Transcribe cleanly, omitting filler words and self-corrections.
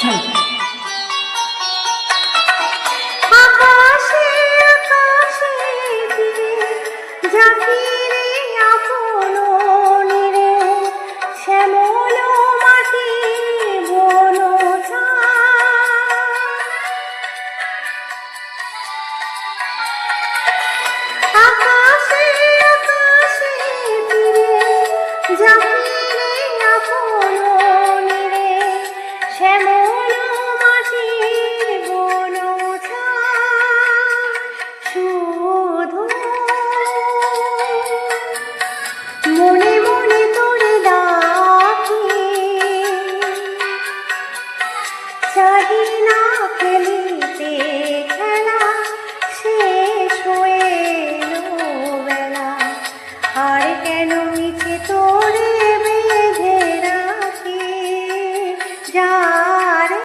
চলো। আকাশে আকাশে দিনে জাকিরে আপন নিরে শ্যামল মাটির আকাশে আকাশে দিনে জাকিরে আপন নিরে শ্যামল মাটির শুধু মনে মনে তোরে ডাকি চাহি না ফেলিতে